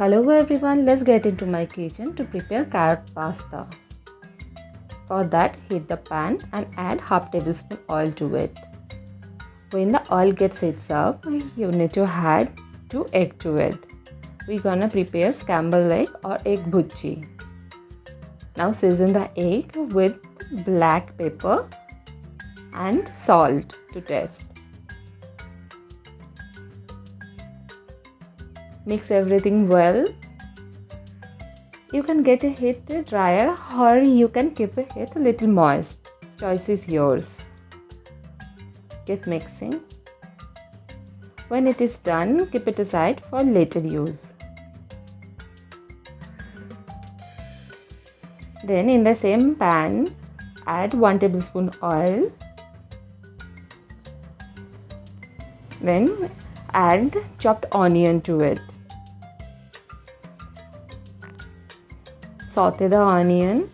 Hello everyone, let's get into my kitchen to prepare carrot pasta. For that, heat the pan and add half tablespoon oil to it. When the oil gets heats up, you need to add 2 eggs to it. We're gonna prepare scrambled egg or egg bhurji. Now season the egg with black pepper and salt to taste. Mix everything well. You can get it drier or you can keep it a little moist. Choice is yours. Keep mixing. When it is done, keep it aside for later use. Then in the same pan, add 1 tablespoon oil. Then add chopped onion to it. Saute the onion.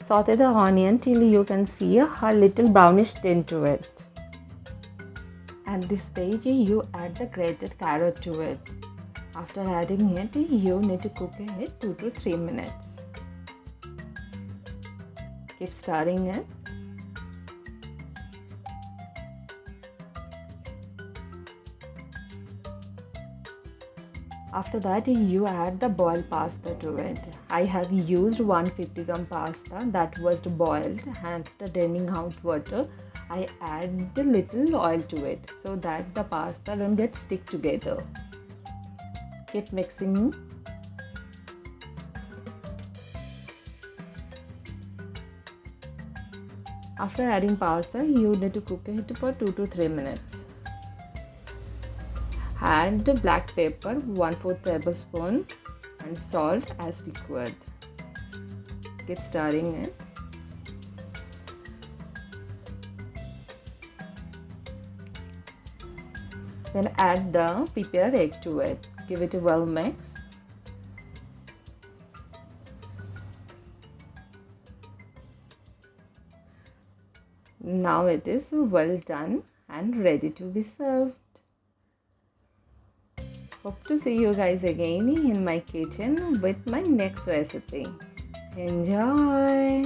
Saute the onion till you can see a little brownish tint to it. At this stage, you add the grated carrot to it. After adding it, you need to cook it 2 to 3 minutes. Keep stirring it. After that, you add the boiled pasta to it. I have used 150 gram pasta that was boiled, and after draining out water, I add a little oil to it so that the pasta don't get stick together. Keep mixing. After adding pasta, you need to cook it for 2 to 3 minutes. Add black pepper 1/4 tablespoon and salt as required. Keep stirring it. Then add the prepared egg to it. Give it a well mix. Now it is well done and ready to be served. Hope to see you guys again in my kitchen with my next recipe. Enjoy!